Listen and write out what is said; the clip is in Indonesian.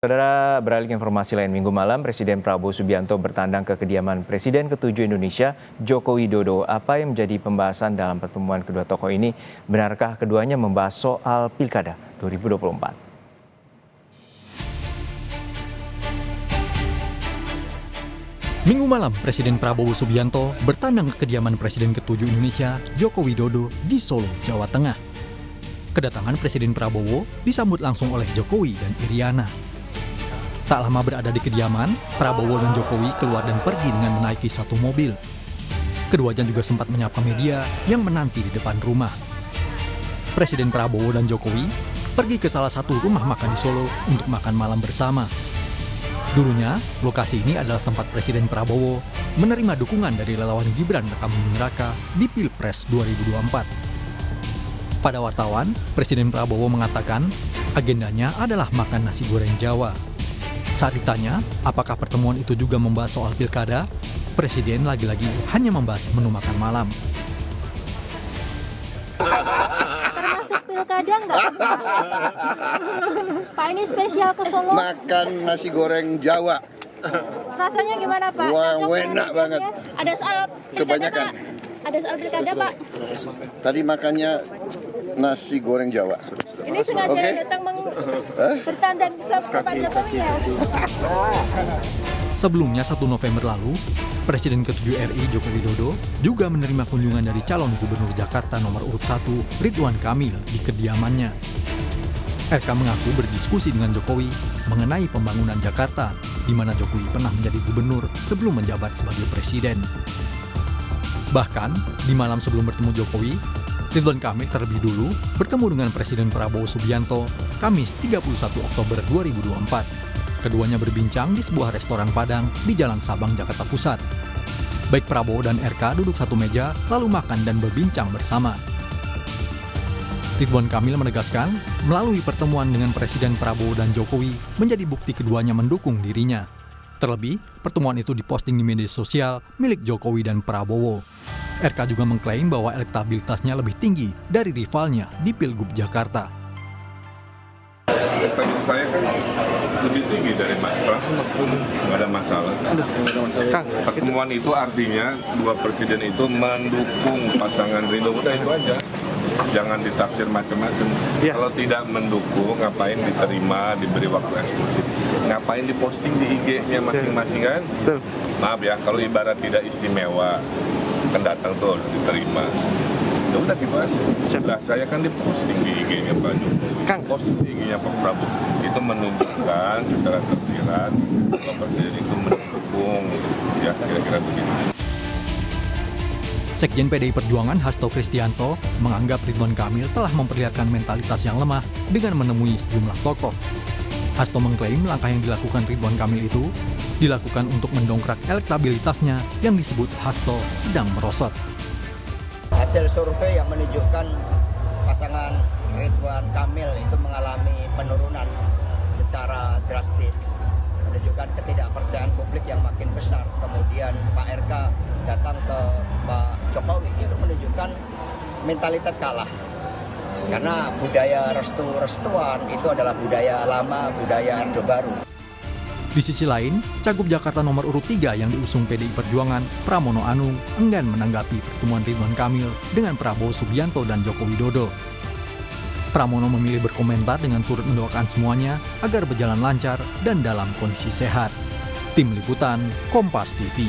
Saudara, beralih ke informasi lain, Minggu malam Presiden Prabowo Subianto bertandang ke kediaman Presiden ke-7 Indonesia, Joko Widodo. Apa yang menjadi pembahasan dalam pertemuan kedua tokoh ini? Benarkah keduanya membahas soal Pilkada 2024? Minggu malam, Presiden Prabowo Subianto bertandang ke kediaman Presiden ke-7 Indonesia, Joko Widodo, di Solo, Jawa Tengah. Kedatangan Presiden Prabowo disambut langsung oleh Jokowi dan Iriana. Tak lama berada di kediaman, Prabowo dan Jokowi keluar dan pergi dengan menaiki satu mobil. Keduanya juga sempat menyapa media yang menanti di depan rumah. Presiden Prabowo dan Jokowi pergi ke salah satu rumah makan di Solo untuk makan malam bersama. Dulunya, lokasi ini adalah tempat Presiden Prabowo menerima dukungan dari relawan Gibran Rakabuming Raka di Pilpres 2024. Pada wartawan, Presiden Prabowo mengatakan agendanya adalah makan nasi goreng Jawa. Saat ditanya apakah pertemuan itu juga membahas soal pilkada, Presiden lagi-lagi hanya membahas menu makan malam. Termasuk pilkada nggak, Pak? Pak, ini spesial ke Solo. Makan nasi goreng Jawa. Rasanya gimana, Pak? Wah, Cocok enak dengan banget. pilkada? Ada soal pilkada, Kebanyakan. Pak? Ada soal pilkada, Pak? Tadi makannya nasi goreng Jawa. Ini sengaja Oke. datang bertandang sama Pak Jokowi ya? Sebelumnya 1 November lalu, Presiden ke-7 RI Joko Widodo juga menerima kunjungan dari calon Gubernur Jakarta nomor urut 1 Ridwan Kamil di kediamannya. RK mengaku berdiskusi dengan Jokowi mengenai pembangunan Jakarta, di mana Jokowi pernah menjadi gubernur sebelum menjabat sebagai presiden. Bahkan, di malam sebelum bertemu Jokowi, Ridwan Kamil terlebih dulu bertemu dengan Presiden Prabowo Subianto Kamis 31 Oktober 2024. Keduanya berbincang di sebuah restoran Padang di Jalan Sabang, Jakarta Pusat. Baik Prabowo dan RK duduk satu meja lalu makan dan berbincang bersama. Ridwan Kamil menegaskan, melalui pertemuan dengan Presiden Prabowo dan Jokowi menjadi bukti keduanya mendukung dirinya. Terlebih, pertemuan itu diposting di media sosial milik Jokowi dan Prabowo. RK juga mengklaim bahwa elektabilitasnya lebih tinggi dari rivalnya di Pilgub Jakarta. Elektabilitas saya kan lebih tinggi dari Mas Pras, nggak ada masalah. Pertemuan itu artinya dua presiden itu mendukung pasangan Ridho, udah itu aja. Jangan ditafsir macam-macam. Ya. Kalau tidak mendukung, ngapain diterima, diberi waktu eksklusif? Ngapain diposting di IG-nya masing-masing kan? Betul. Maaf ya, kalau ibarat tidak istimewa, kan datang tuh harus diterima. Ya udah gitu aja. Setelah saya kan diposting di IG-nya Pak Jokowi, posting di IG-nya Pak Prabowo, itu menunjukkan secara tersirat bahwa presiden itu mendukung, ya kira-kira begitu. Sekjen PDI Perjuangan Hasto Kristianto menganggap Ridwan Kamil telah memperlihatkan mentalitas yang lemah dengan menemui sejumlah tokoh. Hasto mengklaim langkah yang dilakukan Ridwan Kamil itu dilakukan untuk mendongkrak elektabilitasnya yang disebut Hasto sedang merosot. Hasil survei yang menunjukkan pasangan Ridwan Kamil itu mengalami penurunan secara drastis, menunjukkan ketidakpercayaan publik yang makin besar. Kemudian Pak RK datang ke Pak Jokowi, itu menunjukkan mentalitas kalah. Karena budaya restu-restuan itu adalah budaya lama, budaya Orde Baru. Di sisi lain, Cagup Jakarta nomor urut 3 yang diusung PDI Perjuangan, Pramono Anung, enggan menanggapi pertemuan Ridwan Kamil dengan Prabowo Subianto dan Joko Widodo. Pramono memilih berkomentar dengan turut mendoakan semuanya agar berjalan lancar dan dalam kondisi sehat. Tim Liputan, Kompas TV.